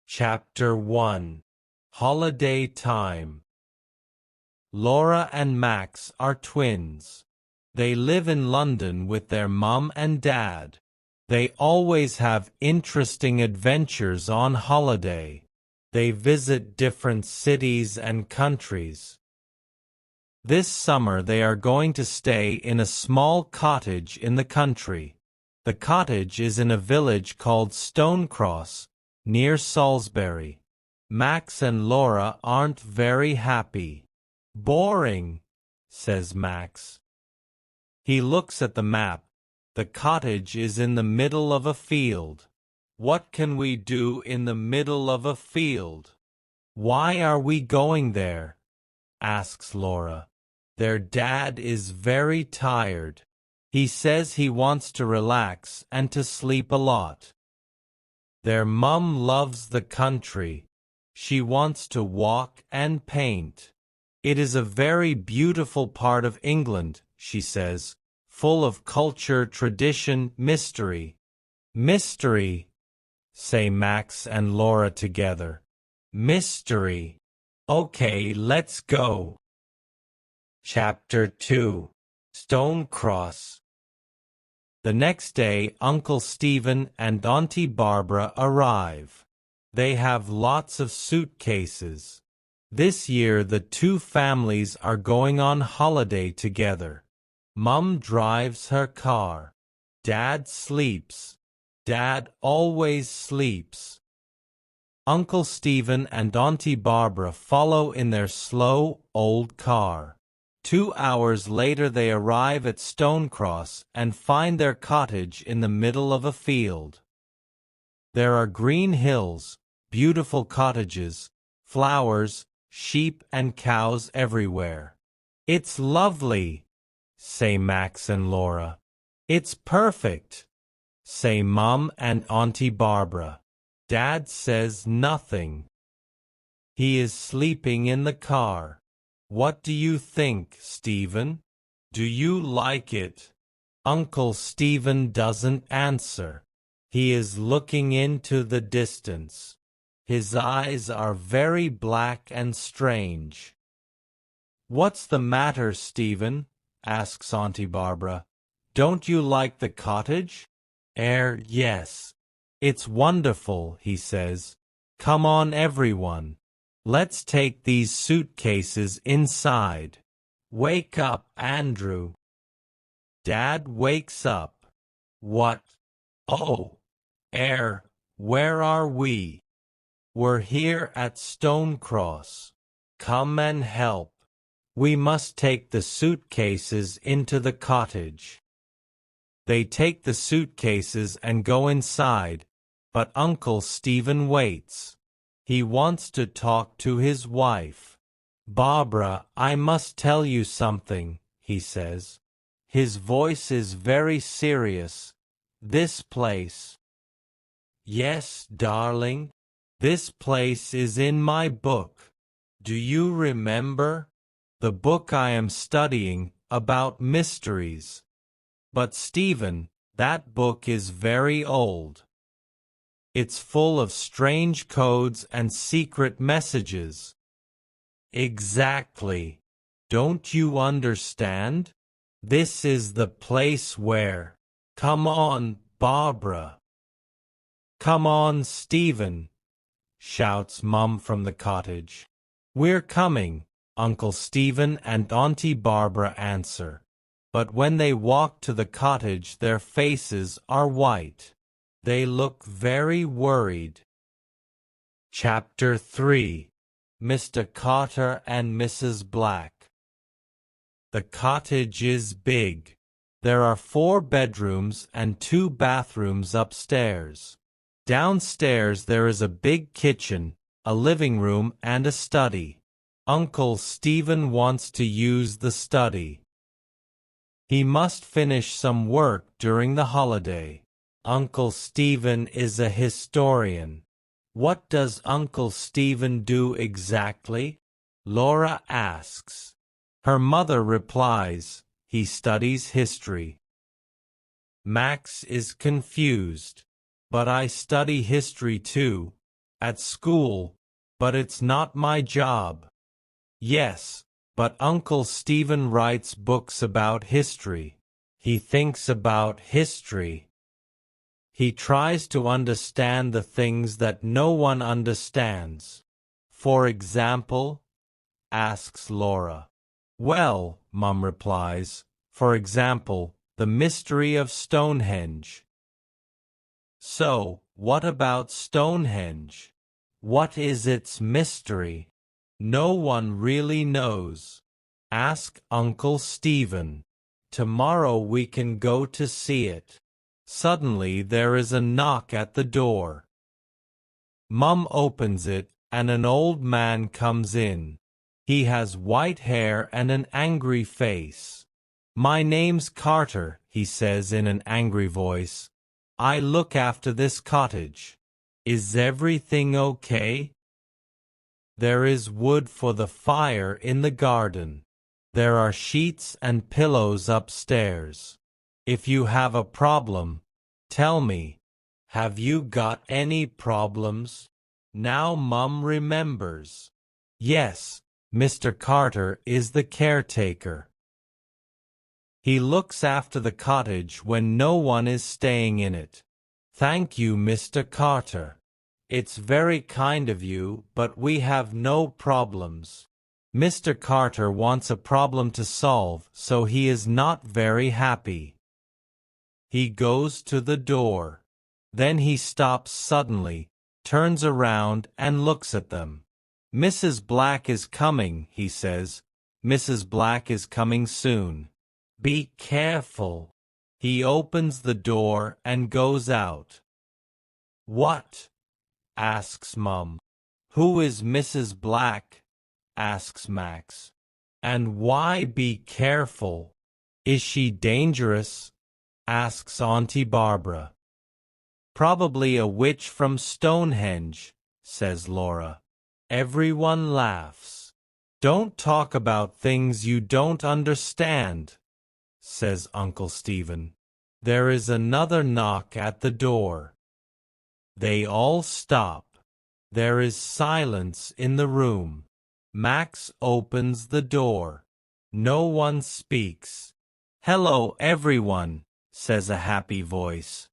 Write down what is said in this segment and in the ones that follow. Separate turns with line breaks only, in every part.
Chapter 1 Holiday Time. Laura and Max are twins. They live in London with their mum and dad. They always have interesting adventures on holiday. They visit different cities and countries. This summer they are going to stay in a small cottage in the country. The cottage is in a village called Stonecross, near Salisbury. Max and Laura aren't very happy. Boring, says Max. He looks at the map. The cottage is in the middle of a field. What can we do in the middle of a field? Why are we going there? Asks Laura. Their dad is very tired. He says he wants to relax and to sleep a lot. Their mum loves the country. She wants to walk and paint. It is a very beautiful part of England, she says, full of culture, tradition, mystery. Mystery, say Max and Laura together. Mystery. Okay, let's go. Chapter 2 Stonecross. The next day, Uncle Stephen and Auntie Barbara arrive. They have lots of suitcases. This year the two families are going on holiday together. Mum drives her car. Dad sleeps. Dad always sleeps. Uncle Stephen and Auntie Barbara follow in their slow, old car. 2 hours later they arrive at Stonecross and find their cottage in the middle of a field. There are green hills, beautiful cottages, flowers, sheep and cows everywhere. It's lovely, say Max and Laura. It's perfect, say Mum and Auntie Barbara. Dad says nothing. He is sleeping in the car. What do you think, Stephen? Do you like it? Uncle Stephen doesn't answer. He is looking into the distance. His eyes are very black and strange. What's the matter, Stephen? Asks Auntie Barbara. Don't you like the cottage? Yes. It's wonderful, he says. Come on, everyone. Let's take these suitcases inside. Wake up, Andrew. Dad wakes up. What? Oh, where are we? We're here at Stonecross. Come and help. We must take the suitcases into the cottage. They take the suitcases and go inside, but Uncle Stephen waits. He wants to talk to his wife. Barbara, I must tell you something, he says. His voice is very serious. This place. Yes, darling. This place is in my book. Do you remember? The book I am studying about mysteries. But Stephen, that book is very old. It's full of strange codes and secret messages. Exactly. Don't you understand? This is the place where... Come on, Barbara. Come on, Stephen, shouts Mum from the cottage. We're coming, Uncle Stephen and Auntie Barbara answer. But when they walk to the cottage, their faces are white. They look very worried. Chapter 3 Mr. Carter and Mrs. Black. The cottage is big. There are 4 bedrooms and 2 bathrooms upstairs. Downstairs there is a big kitchen, a living room and a study. Uncle Stephen wants to use the study. He must finish some work during the holiday. Uncle Stephen is a historian. What does Uncle Stephen do exactly? Laura asks. Her mother replies, he studies history. Max is confused. But I study history too. At school, but it's not my job. Yes, but Uncle Stephen writes books about history. He thinks about history. He tries to understand the things that no one understands. For example? Asks Laura. Well, Mum replies, for example, the mystery of Stonehenge. So, what about Stonehenge? What is its mystery? No one really knows. Ask Uncle Stephen. Tomorrow we can go to see it. Suddenly there is a knock at the door. Mum opens it, and an old man comes in. He has white hair and an angry face. My name's Carter, he says in an angry voice. I look after this cottage. Is everything okay? There is wood for the fire in the garden. There are sheets and pillows upstairs. If you have a problem, tell me. Have you got any problems? Now Mum remembers. Yes, Mr. Carter is the caretaker. He looks after the cottage when no one is staying in it. Thank you, Mr. Carter. It's very kind of you, but we have no problems. Mr. Carter wants a problem to solve, so he is not very happy. He goes to the door. Then he stops suddenly, turns around and looks at them. Mrs. Black is coming, he says. Mrs. Black is coming soon. Be careful. He opens the door and goes out. What? Asks Mum. Who is Mrs. Black? Asks Max. And why be careful? Is she dangerous? Asks Auntie Barbara. Probably a witch from Stonehenge, says Laura. Everyone laughs. Don't talk about things you don't understand, says Uncle Stephen. There is another knock at the door. They all stop. There is silence in the room. Max opens the door. No one speaks. Hello, everyone, says a happy voice.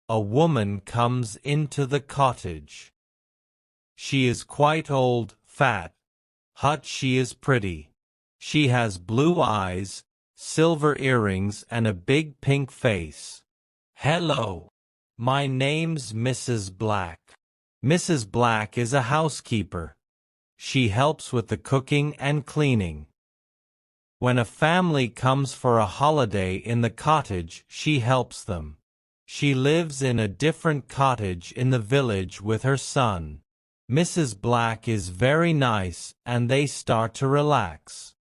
A woman comes into the cottage. She is quite old, fat. But she is pretty. She has blue eyes, silver earrings, and a big pink face. Hello. My name's Mrs. Black. Mrs. Black is a housekeeper. She helps with the cooking and cleaning. When a family comes for a holiday in the cottage, she helps them. She lives in a different cottage in the village with her son. Mrs. Black is very nice, and they start to relax.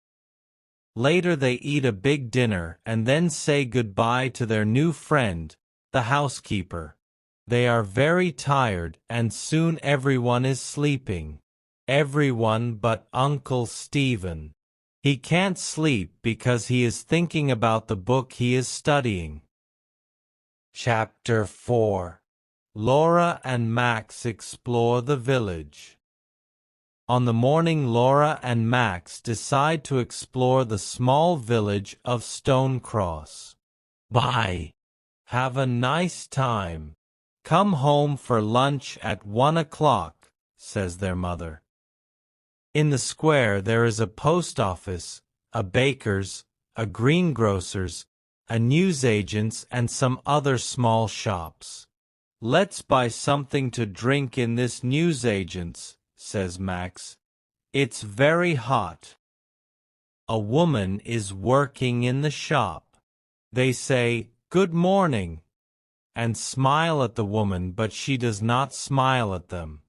Later they eat a big dinner and then say goodbye to their new friend, the housekeeper. They are very tired, and soon everyone is sleeping. Everyone but Uncle Stephen. He can't sleep because he is thinking about the book he is studying. Chapter 4. Laura and Max explore the village. On the morning Laura and Max decide to explore the small village of Stonecross. Bye. Have a nice time. Come home for lunch at 1 o'clock, says their mother. In the square there is a post office, a baker's, a greengrocer's, a newsagent's, and some other small shops. Let's buy something to drink in this newsagent's, says Max. It's very hot. A woman is working in the shop. They say, "Good morning," and smile at the woman, but she does not smile at them.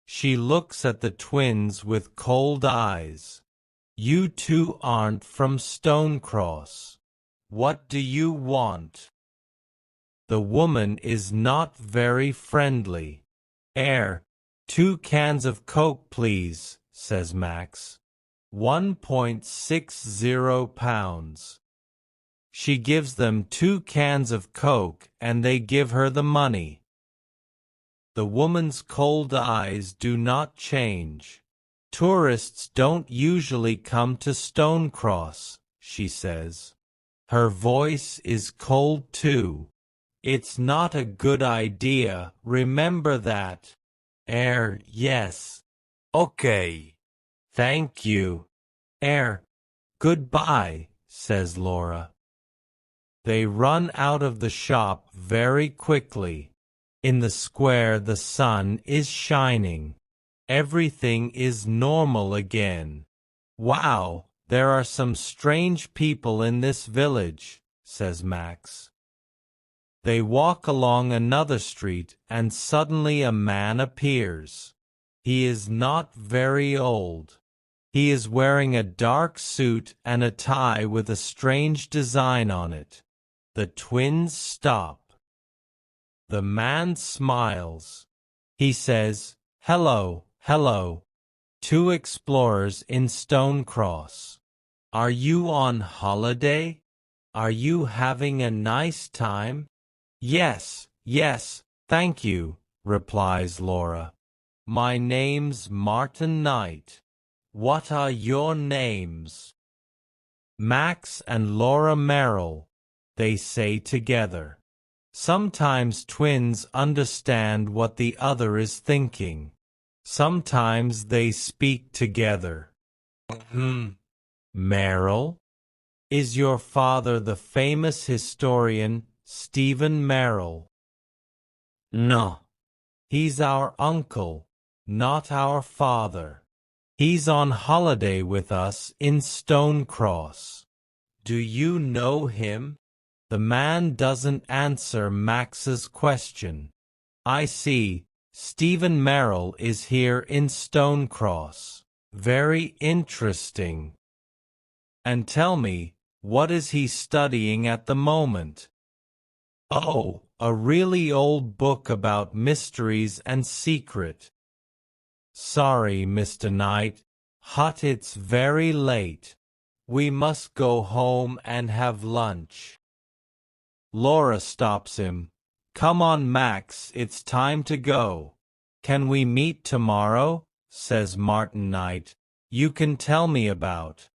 She looks at the twins with cold eyes. You two aren't from Stonecross. What do you want? The woman is not very friendly. 2 cans of Coke, please, says Max. 1.60 pounds. She gives them 2 cans of Coke and they give her the money. The woman's cold eyes do not change. Tourists don't usually come to Stonecross, she says. Her voice is cold too. It's not a good idea, remember that. Yes. Okay. Thank you. Goodbye, says Laura. They run out of the shop very quickly. In the square the sun is shining. Everything is normal again. Wow, there are some strange people in this village, says Max. They walk along another street and suddenly a man appears. He is not very old. He is wearing a dark suit and a tie with a strange design on it. The twins stop. The man smiles. He says, "Hello, hello. Two explorers in Stonecross. Are you on holiday? Are you having a nice time?" Yes, thank you, replies Laura. My name's Martin Knight. What are your names? Max and Laura Merrill, they say together. Sometimes twins understand what the other is thinking. Sometimes they speak together. Merrill? Is your father the famous historian Stephen Merrill? No. He's our uncle, not our father. He's on holiday with us in Stonecross. Do you know him? The man doesn't answer Max's question. I see. Stephen Merrill is here in Stonecross. Very interesting. And tell me, what is he studying at the moment? Oh, a really old book about mysteries and secret. Sorry, Mr. Knight. It's very late. We must go home and have lunch. Laura stops him. Come on, Max, it's time to go. Can we meet tomorrow? Says Martin Knight. You can tell me about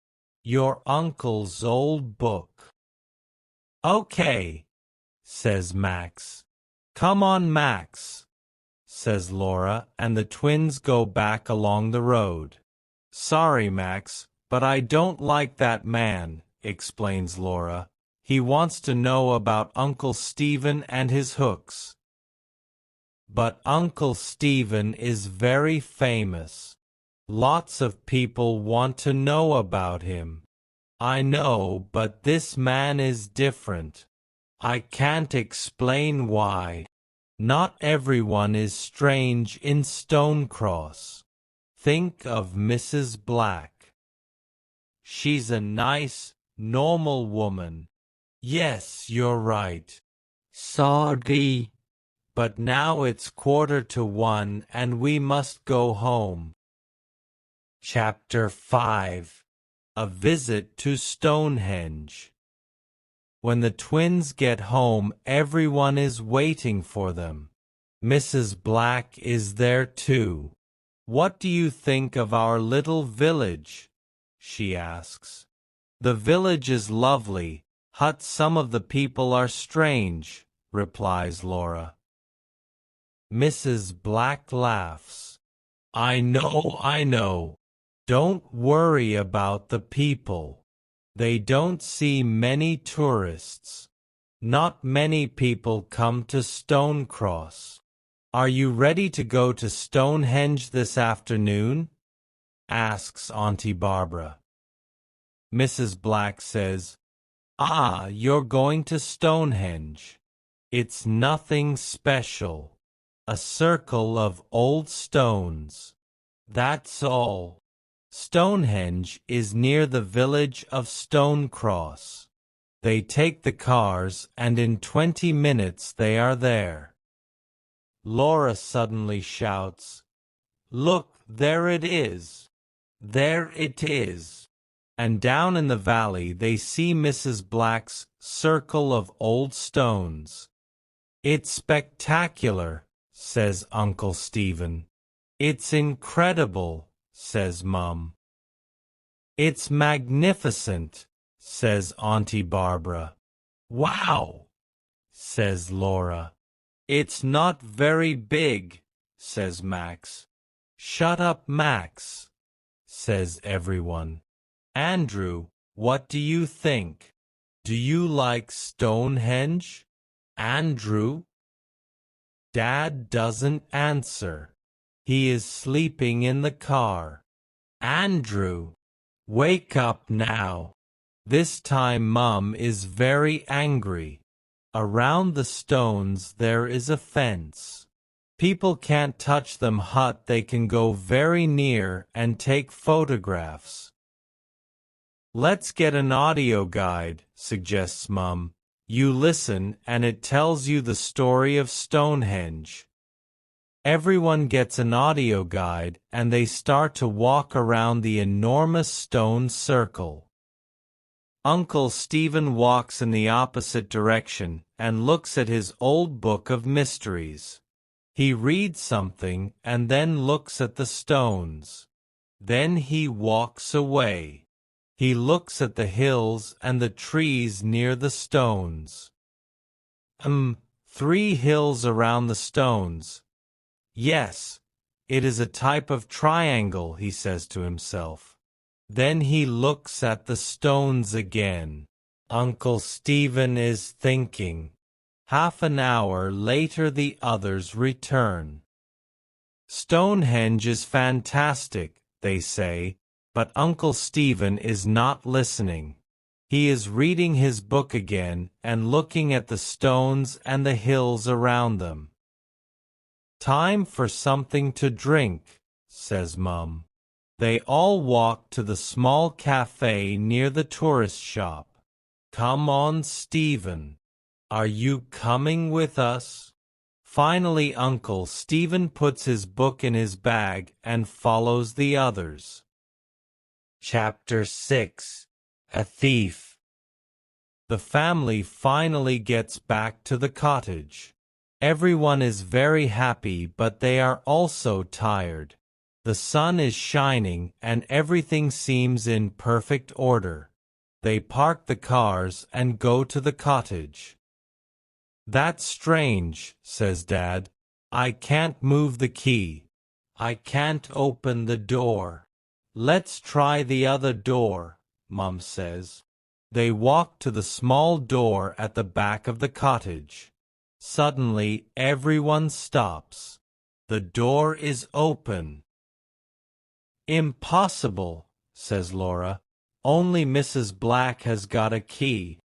your uncle's old book. Okay, says Max. Come on, Max, says Laura, and the twins go back along the road. Sorry, Max, but I don't like that man, explains Laura. He wants to know about Uncle Stephen and his hooks. But Uncle Stephen is very famous. Lots of people want to know about him. I know, but this man is different. I can't explain why. Not everyone is strange in Stonecross. Think of Mrs. Black. She's a nice, normal woman. Yes, you're right. Sorry. But now it's 1:45 and we must go home. Chapter 5. A Visit to Stonehenge. When the twins get home, everyone is waiting for them. Mrs. Black is there too. What do you think of our little village? She asks. The village is lovely. Some of the people are strange, replies Laura. Mrs. Black laughs. I know. Don't worry about the people. They don't see many tourists. Not many people come to Stonecross. Are you ready to go to Stonehenge this afternoon? Asks Auntie Barbara. Mrs. Black says, you're going to Stonehenge. It's nothing special. A circle of old stones. That's all. Stonehenge is near the village of Stonecross. They take the cars and in 20 minutes they are there. Laura suddenly shouts, Look, there it is. There it is. And down in the valley they see Mrs. Black's circle of old stones. It's spectacular, says Uncle Stephen. It's incredible, says Mum. It's magnificent, says Auntie Barbara. Wow, says Laura. It's not very big, says Max. Shut up, Max, says everyone. Andrew, what do you think? Do you like Stonehenge? Andrew? Dad doesn't answer. He is sleeping in the car. Andrew, wake up now. This time Mum is very angry. Around the stones there is a fence. People can't touch them, but they can go very near and take photographs. Let's get an audio guide, suggests Mum. You listen and it tells you the story of Stonehenge. Everyone gets an audio guide and they start to walk around the enormous stone circle. Uncle Stephen walks in the opposite direction and looks at his old book of mysteries. He reads something and then looks at the stones. Then he walks away. He looks at the hills and the trees near the stones. 3 hills around the stones. Yes, it is a type of triangle, he says to himself. Then he looks at the stones again. Uncle Stephen is thinking. Half an hour later the others return. Stonehenge is fantastic, they say, but Uncle Stephen is not listening. He is reading his book again and looking at the stones and the hills around them. Time for something to drink, says Mum. They all walk to the small cafe near the tourist shop. Come on, Stephen. Are you coming with us? Finally, Uncle Stephen puts his book in his bag and follows the others. Chapter 6. A Thief. The family finally gets back to the cottage. Everyone is very happy, but they are also tired. The sun is shining and everything seems in perfect order. They park the cars and go to the cottage. That's strange, says Dad. I can't move the key. I can't open the door. Let's try the other door, Mum says. They walk to the small door at the back of the cottage. Suddenly, everyone stops. The door is open. Impossible, says Laura. Only Mrs. Black has got a key.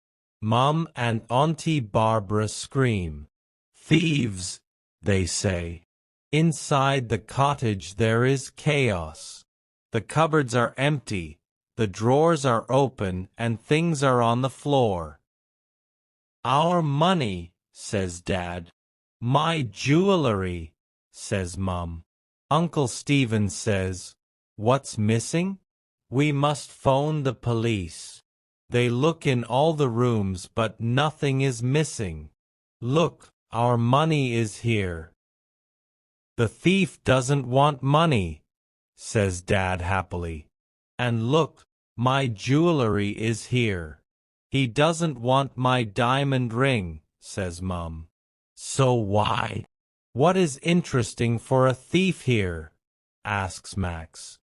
Mum and Auntie Barbara scream. Thieves, they say. Inside the cottage there is chaos. The cupboards are empty, the drawers are open, and things are on the floor. Our money, says Dad. My jewelry, says Mum. Uncle Stephen says, what's missing? We must phone the police. They look in all the rooms but nothing is missing. Look, our money is here. The thief doesn't want money, says Dad happily. And look, my jewelry is here. He doesn't want my diamond ring, says Mum. So why? What is interesting for a thief here? Asks Max.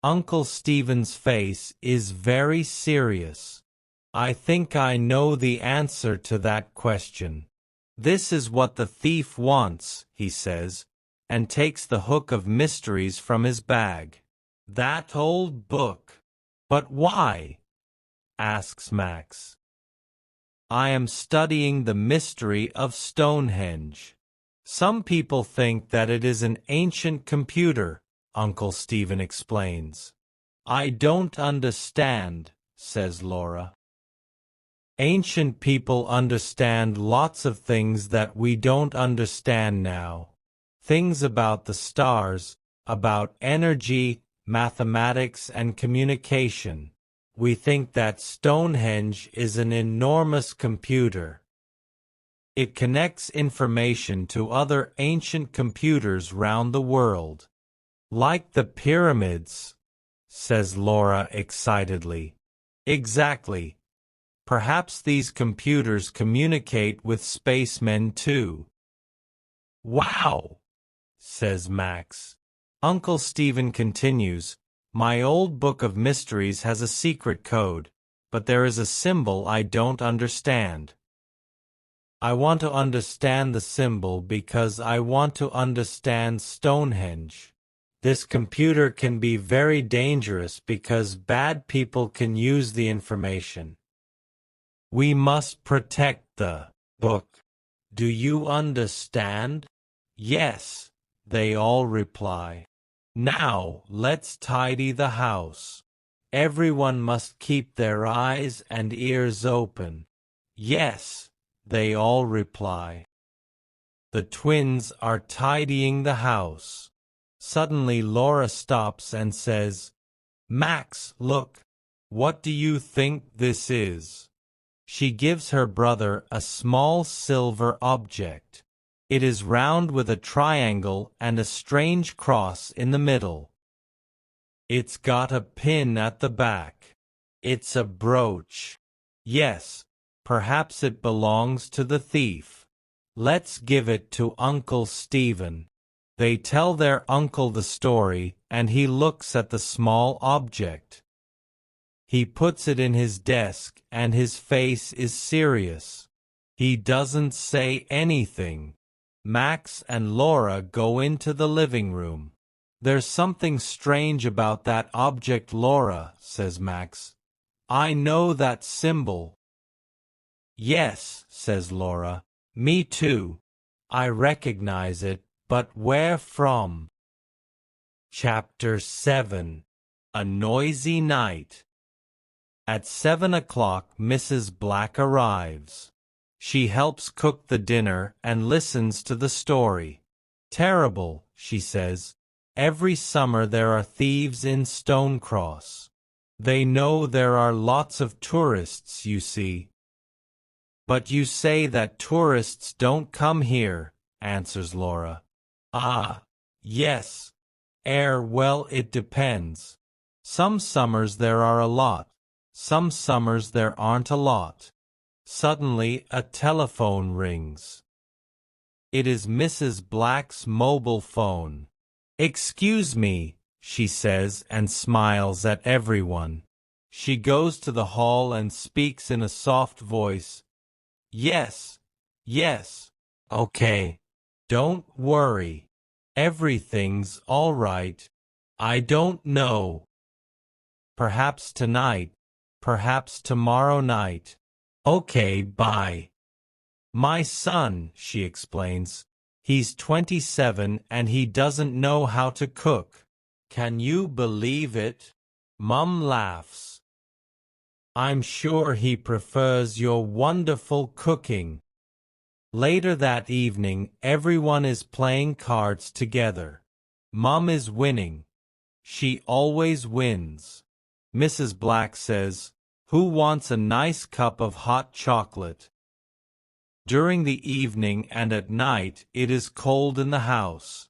Uncle Stephen's face is very serious. I think I know the answer to that question. This is what the thief wants, he says, and takes the hook of mysteries from his bag. That old book. But why? Asks Max. I am studying the mystery of Stonehenge. Some people think that it is an ancient computer, Uncle Stephen explains. I don't understand, says Laura. Ancient people understand lots of things that we don't understand now. Things about the stars, about energy, mathematics, and communication. We think that Stonehenge is an enormous computer. It connects information to other ancient computers round the world. Like the pyramids, says Laura excitedly. Exactly. Perhaps these computers communicate with spacemen too. Wow, says Max. Uncle Stephen continues, my old book of mysteries has a secret code, but there is a symbol I don't understand. I want to understand the symbol because I want to understand Stonehenge. This computer can be very dangerous because bad people can use the information. We must protect the book. Do you understand? Yes, they all reply. Now, let's tidy the house. Everyone must keep their eyes and ears open. Yes, they all reply. The twins are tidying the house. Suddenly Laura stops and says, Max, look. What do you think this is? She gives her brother a small silver object. It is round with a triangle and a strange cross in the middle. It's got a pin at the back. It's a brooch. Yes, perhaps it belongs to the thief. Let's give it to Uncle Stephen. They tell their uncle the story, and he looks at the small object. He puts it in his desk, and his face is serious. He doesn't say anything. Max and Laura go into the living room. There's something strange about that object, Laura, says Max. I know that symbol. Yes, says Laura. Me too. I recognize it, but where from? Chapter 7. A Noisy Night. At 7 o'clock Mrs. Black arrives. She helps cook the dinner and listens to the story. Terrible, she says. Every summer there are thieves in Stonecross. They know there are lots of tourists, you see. But you say that tourists don't come here, answers Laura. Ah, yes. Well, it depends. Some summers there are a lot. Some summers there aren't a lot. Suddenly a telephone rings. It is Mrs. Black's mobile phone. Excuse me, she says and smiles at everyone. She goes to the hall and speaks in a soft voice. Yes, yes, okay. Don't worry. Everything's all right. I don't know. Perhaps tonight, perhaps tomorrow night. Okay, bye. My son, she explains. He's 27 and he doesn't know how to cook. Can you believe it? Mum laughs. I'm sure he prefers your wonderful cooking. Later that evening, everyone is playing cards together. Mum is winning. She always wins. Mrs. Black says, "Who wants a nice cup of hot chocolate?" During the evening and at night it is cold in the house.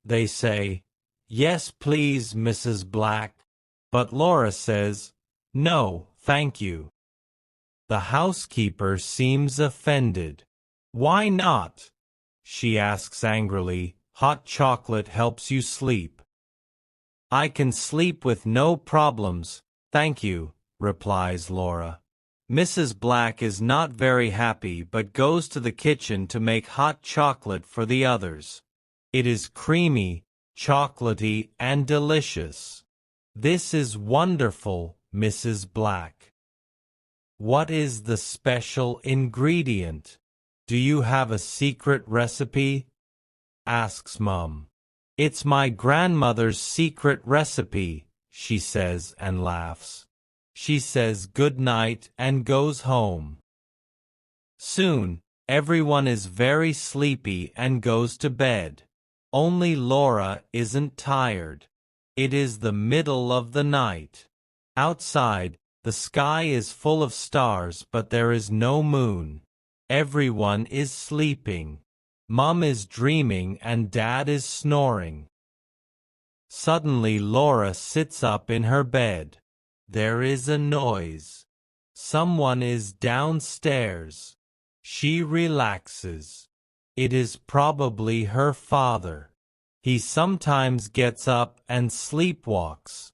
They say, "Yes, please, Mrs. Black." But Laura says, "No, thank you." The housekeeper seems offended. "Why not?" she asks angrily. "Hot chocolate helps you sleep." "I can sleep with no problems, thank you," replies Laura. Mrs. Black is not very happy but goes to the kitchen to make hot chocolate for the others. It is creamy, chocolatey, and delicious. "This is wonderful, Mrs. Black." "What is the special ingredient? Do you have a secret recipe?" asks Mum. "It's my grandmother's secret recipe," she says and laughs. She says good night and goes home. Soon, everyone is very sleepy and goes to bed. Only Laura isn't tired. It is the middle of the night. Outside, the sky is full of stars but there is no moon. Everyone is sleeping. Mom is dreaming and Dad is snoring. Suddenly Laura sits up in her bed. There is a noise. Someone is downstairs. She relaxes. It is probably her father. He sometimes gets up and sleepwalks.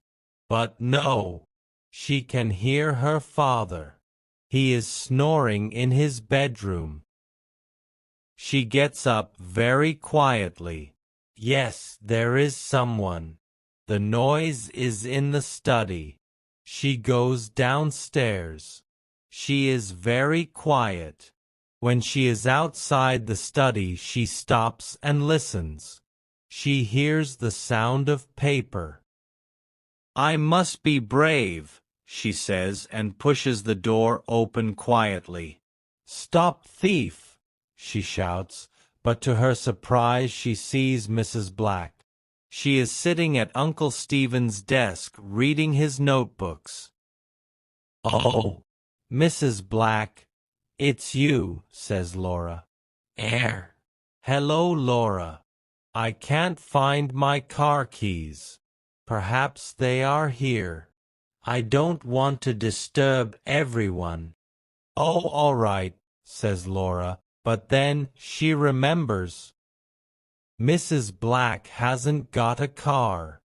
But no, she can hear her father. He is snoring in his bedroom. She gets up very quietly. Yes, there is someone. The noise is in the study. She goes downstairs. She is very quiet. When she is outside the study, she stops and listens. She hears the sound of paper. I must be brave, she says and pushes the door open quietly. Stop, thief, she shouts, but to her surprise she sees Mrs. Black. She is sitting at Uncle Stephen's desk reading his notebooks. Oh, Mrs. Black, it's you, says Laura. Hello, Laura. I can't find my car keys. Perhaps they are here. I don't want to disturb everyone. Oh, all right, says Laura, but then she remembers. Mrs. Black hasn't got a car.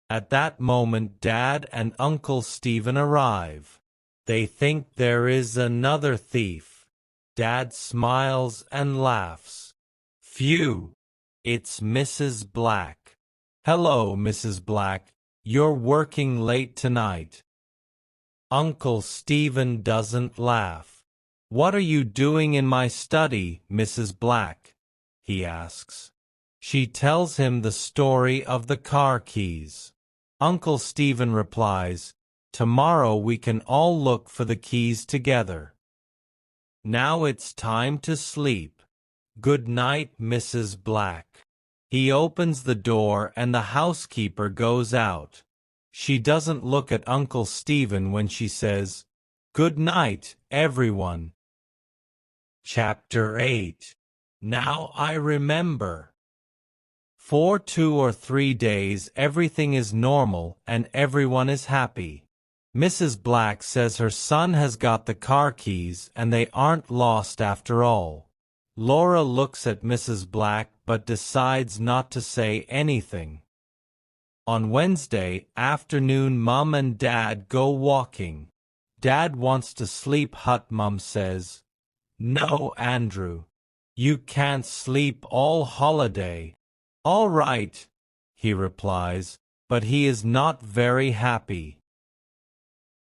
At that moment Dad and Uncle Stephen arrive. They think there is another thief. Dad smiles and laughs. Phew, it's Mrs. Black. Hello, Mrs. Black. You're working late tonight. Uncle Stephen doesn't laugh. What are you doing in my study, Mrs. Black? He asks. She tells him the story of the car keys. Uncle Stephen replies, Tomorrow we can all look for the keys together. Now it's time to sleep. Good night, Mrs. Black. He opens the door and the housekeeper goes out. She doesn't look at Uncle Stephen when she says, Good night, everyone. Chapter 8. Now I remember. For 2 or 3 days everything is normal and everyone is happy. Mrs. Black says her son has got the car keys and they aren't lost after all. Laura looks at Mrs. Black but decides not to say anything. On Wednesday afternoon Mum and Dad go walking. Dad wants to sleep hut. Mum says, No, Andrew. You can't sleep all holiday. All right, he replies, but he is not very happy.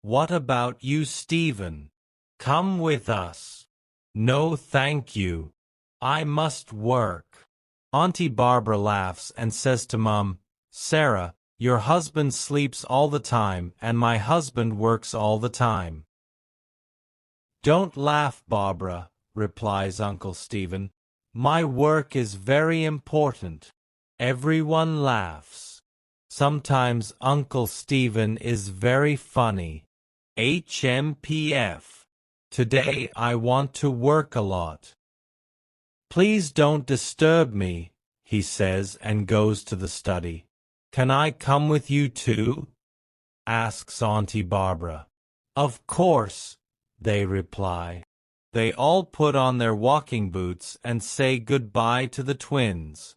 What about you, Stephen? Come with us. No, thank you. I must work. Auntie Barbara laughs and says to Mum, Sarah, your husband sleeps all the time and my husband works all the time. Don't laugh, Barbara, replies Uncle Stephen. My work is very important. Everyone laughs. Sometimes Uncle Stephen is very funny. HMPF. Today I want to work a lot. Please don't disturb me, he says and goes to the study. Can I come with you too? Asks Auntie Barbara. Of course, they reply. They all put on their walking boots and say goodbye to the twins.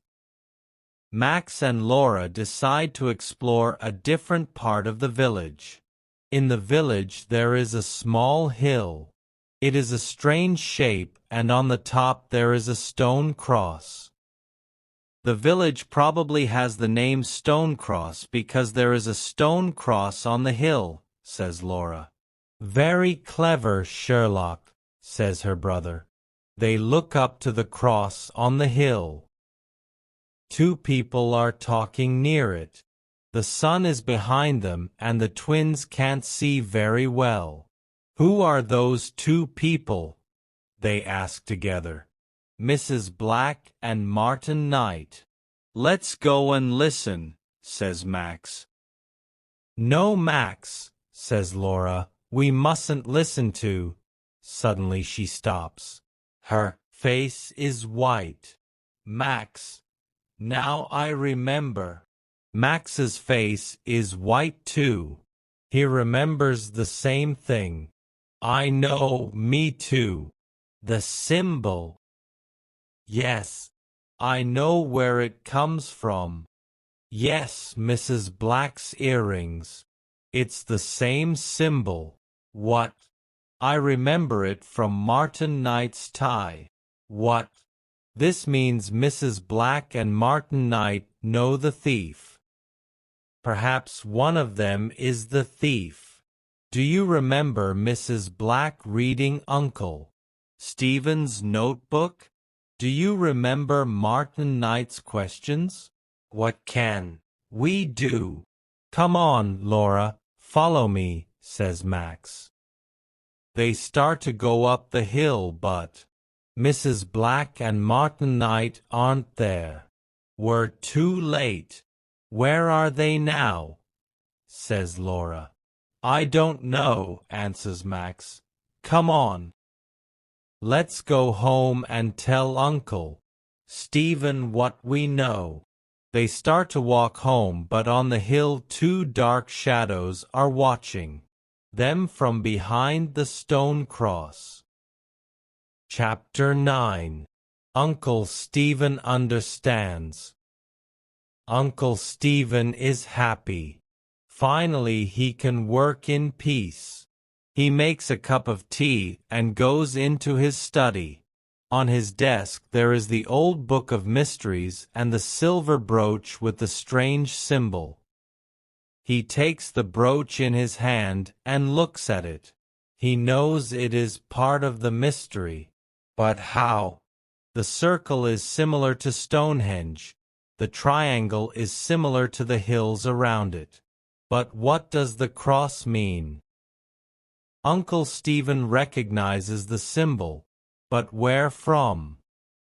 Max and Laura decide to explore a different part of the village. In the village there is a small hill. It is a strange shape and on the top there is a stone cross. The village probably has the name Stonecross because there is a stone cross on the hill, says Laura. Very clever, Sherlock, says her brother. They look up to the cross on the hill. 2 people are talking near it. The sun is behind them and the twins can't see very well. Who are those 2 people? They ask together. Mrs. Black and Martin Knight. Let's go and listen, says Max. No, Max, says Laura, we mustn't listen to. Suddenly she stops. Her face is white. Max, now I remember. Max's face is white too. He remembers the same thing. I know, me too. The symbol. Yes, I know where it comes from. Yes, Mrs. Black's earrings. It's the same symbol. What? I remember it from Martin Knight's tie. What? This means Mrs. Black and Martin Knight know the thief. Perhaps one of them is the thief. Do you remember Mrs. Black reading Uncle Stephen's notebook? Do you remember Martin Knight's questions? What can we do? Come on, Laura, follow me, says Max. They start to go up the hill, but Mrs. Black and Martin Knight aren't there. We're too late. Where are they now? Says Laura. I don't know, answers Max. Come on. Let's go home and tell Uncle Stephen what we know. They start to walk home, but on the hill two dark shadows are watching them from behind the Stonecross. Chapter 9. Uncle Stephen Understands. Uncle Stephen is happy. Finally he can work in peace. He makes a cup of tea and goes into his study. On his desk there is the old book of mysteries and the silver brooch with the strange symbol. He takes the brooch in his hand and looks at it. He knows it is part of the mystery. But how? The circle is similar to Stonehenge. The triangle is similar to the hills around it. But what does the cross mean? Uncle Stephen recognizes the symbol. But where from?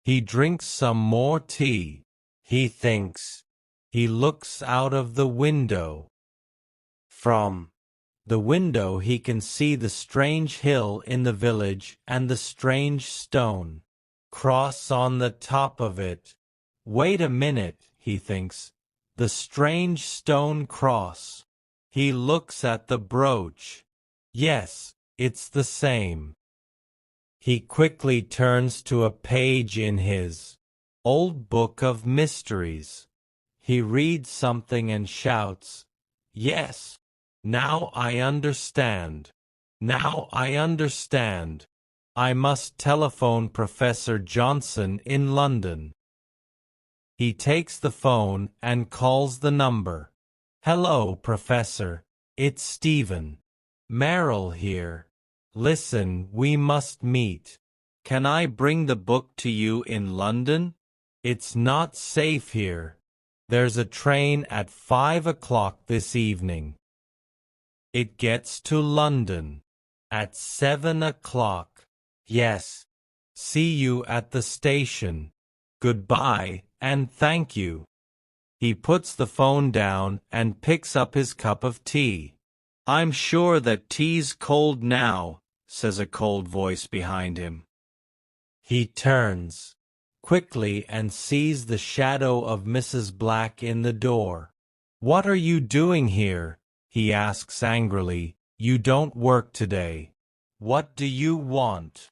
He drinks some more tea. He thinks. He looks out of the window. From the window he can see the strange hill in the village and the strange stone cross on the top of it. Wait a minute, he thinks. The strange stone cross. He looks at the brooch. Yes, it's the same. He quickly turns to a page in his old book of mysteries. He reads something and shouts, "Yes! Now I understand. Now I understand. I must telephone Professor Johnson in London." He takes the phone and calls the number. "Hello, Professor. It's Stephen. Merrill here. Listen, we must meet. Can I bring the book to you in London? It's not safe here. There's a train at 5 o'clock this evening. It gets to London at 7 o'clock. Yes. See you at the station. Goodbye, and thank you." He puts the phone down and picks up his cup of tea. "I'm sure that tea's cold now," says a cold voice behind him. He turns quickly and sees the shadow of Mrs. Black in the door. "What are you doing here?" he asks angrily. "You don't work today. What do you want?"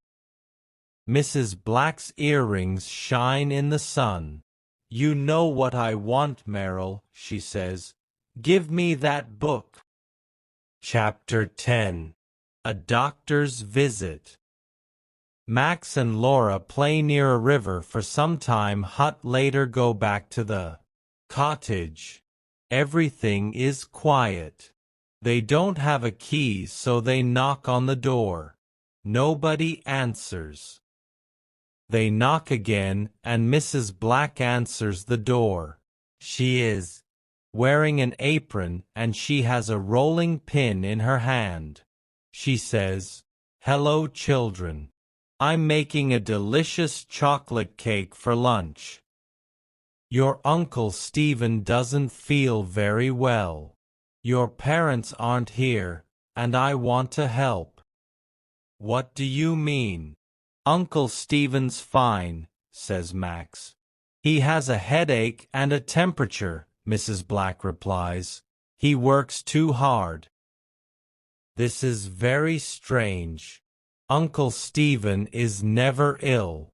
Mrs. Black's earrings shine in the sun. "You know what I want, Merrill," she says. "Give me that book." Chapter 10. A Doctor's Visit. Max and Laura play near a river for some time. Later go back to the cottage. Everything is quiet. They don't have a key, so they knock on the door. Nobody answers. They knock again, and Mrs. Black answers the door. She is wearing an apron, and she has a rolling pin in her hand. She says, "Hello, children. I'm making a delicious chocolate cake for lunch. Your Uncle Stephen doesn't feel very well. Your parents aren't here, and I want to help." "What do you mean?" Uncle Stephen's fine, says Max. He has a headache and a temperature, Mrs. Black replies. He works too hard. This is very strange. Uncle Stephen is never ill.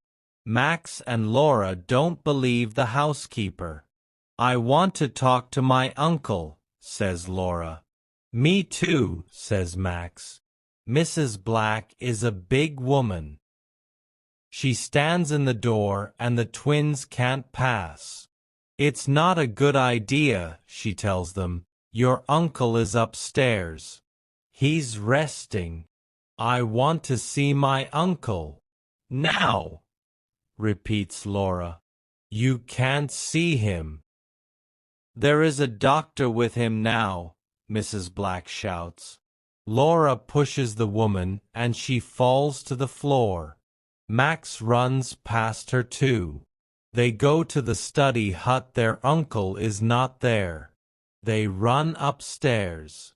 Max and Laura don't believe the housekeeper. I want to talk to my uncle, says Laura. Me too, says Max. Mrs. Black is a big woman. She stands in the door and the twins can't pass. It's not a good idea, she tells them. Your uncle is upstairs. He's resting. I want to see my uncle. Now, repeats Laura. You can't see him. There is a doctor with him now, Mrs. Black shouts. Laura pushes the woman and she falls to the floor. Max runs past her too. They go to the study hut. Their uncle is not there. They run upstairs.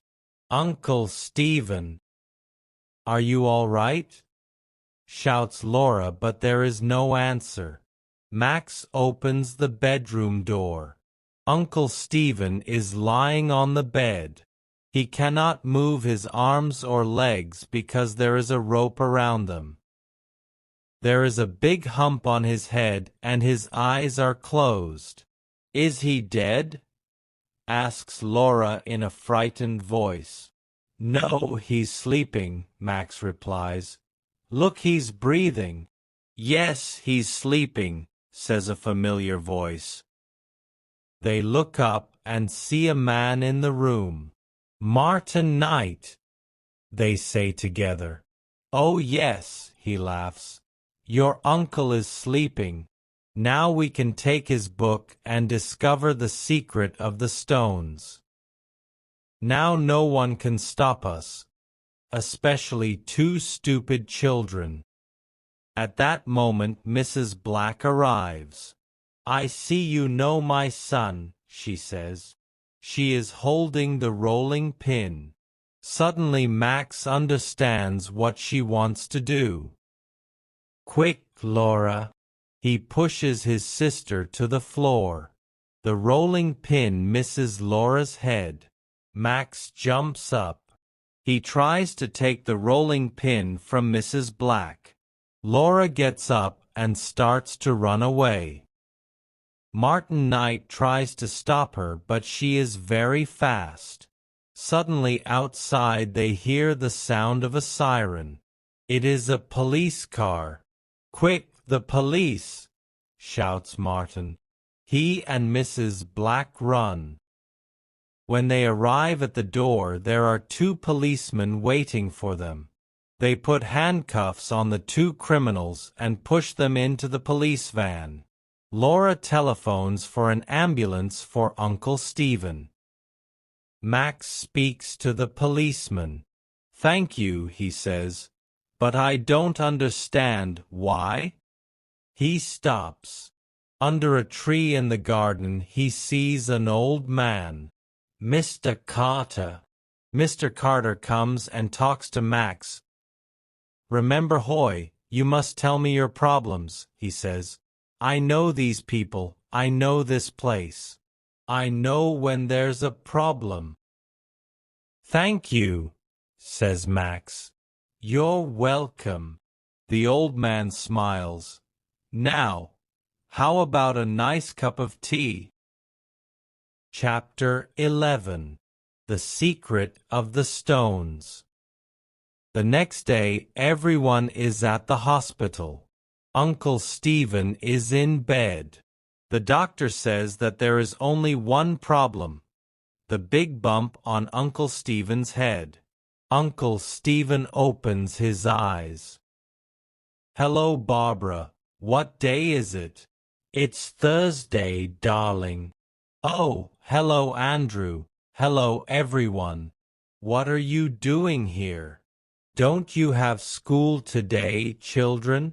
Uncle Stephen. Are you all right? Shouts Laura, but there is no answer. Max opens the bedroom door. Uncle Stephen is lying on the bed. He cannot move his arms or legs because there is a rope around them. There is a big hump on his head and his eyes are closed. Is he dead? Asks Laura in a frightened voice. No, he's sleeping, Max replies. Look, he's breathing. Yes, he's sleeping, says a familiar voice. They look up and see a man in the room. Martin Knight, they say together. Oh yes, he laughs. Your uncle is sleeping. Now we can take his book and discover the secret of the stones. Now no one can stop us, especially two stupid children. At that moment Mrs. Black arrives. I see you know my son, she says. She is holding the rolling pin. Suddenly Max understands what she wants to do. Quick, Laura. He pushes his sister to the floor. The rolling pin misses Laura's head. Max jumps up. He tries to take the rolling pin from Mrs. Black. Laura gets up and starts to run away. Martin Knight tries to stop her, but she is very fast. Suddenly outside they hear the sound of a siren. It is a police car. Quick, the police! Shouts Martin. He and Mrs. Black run. When they arrive at the door, there are two policemen waiting for them. They put handcuffs on the two criminals and push them into the police van. Laura telephones for an ambulance for Uncle Stephen. Max speaks to the policeman. Thank you, he says, but I don't understand why. He stops. Under a tree in the garden he sees an old man. Mr. Carter. Mr. Carter comes and talks to Max. Remember, Hoy, you must tell me your problems, he says. I know these people. I know this place. I know when there's a problem. Thank you, says Max. You're welcome. The old man smiles. Now, how about a nice cup of tea? Chapter 11. The Secret of the Stones. The next day, everyone is at the hospital. Uncle Stephen is in bed. The doctor says that there is only one problem, the big bump on Uncle Stephen's head. Uncle Stephen opens his eyes. Hello, Barbara. What day is it? It's Thursday, darling. Oh, hello, Andrew. Hello, everyone. What are you doing here? Don't you have school today, children?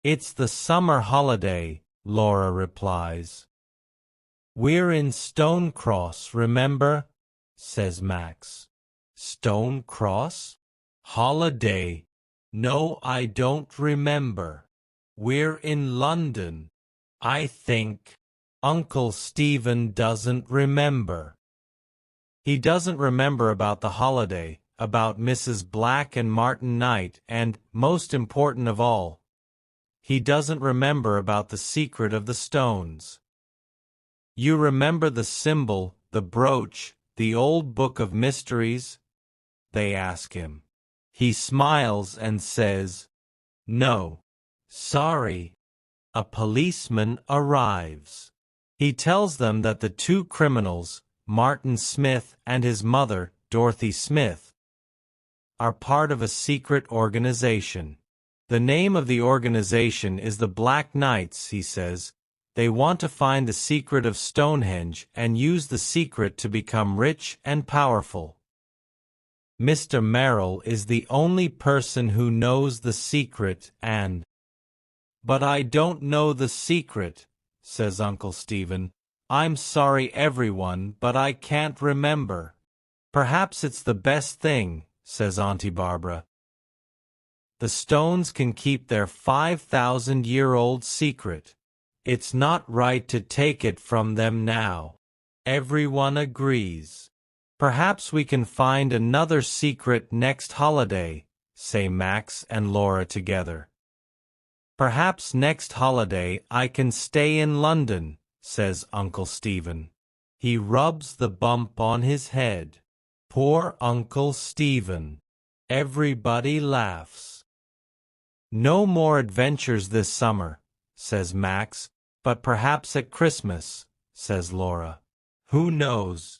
It's the summer holiday, Laura replies. We're in Stonecross, remember? Says Max. Stonecross? Holiday? No, I don't remember. We're in London. I think Uncle Stephen doesn't remember. He doesn't remember about the holiday, about Mrs. Black and Martin Knight, and, most important of all, he doesn't remember about the secret of the stones. You remember the symbol, the brooch, the old book of mysteries? They ask him. He smiles and says, "No. Sorry." A policeman arrives. He tells them that the two criminals, Martin Smith and his mother, Dorothy Smith, are part of a secret organization. The name of the organization is the Black Knights, he says. They want to find the secret of Stonehenge and use the secret to become rich and powerful. Mr. Merrill is the only person who knows the secret and— "But I don't know the secret," says Uncle Stephen. "I'm sorry, everyone, but I can't remember." "Perhaps it's the best thing," says Auntie Barbara. "The stones can keep their 5,000-year-old secret. It's not right to take it from them now." Everyone agrees. "Perhaps we can find another secret next holiday," say Max and Laura together. "Perhaps next holiday I can stay in London," says Uncle Stephen. He rubs the bump on his head. Poor Uncle Stephen. Everybody laughs. "No more adventures this summer," says Max, "but perhaps at Christmas," says Laura. "Who knows?"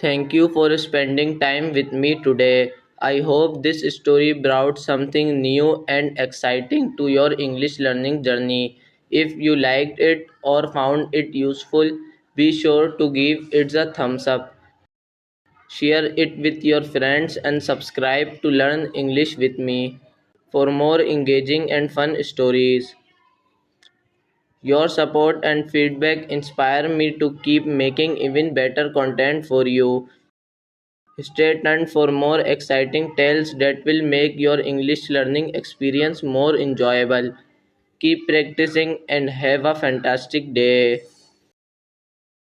Thank you for spending time with me today. I hope this story brought something new and exciting to your English learning journey. If you liked it or found it useful, be sure to give it a thumbs up. Share it with your friends and subscribe to learn English with me for more engaging and fun stories. Your support and feedback inspire me to keep making even better content for you. Stay tuned for more exciting tales that will make your English learning experience more enjoyable. Keep practicing and have a fantastic day.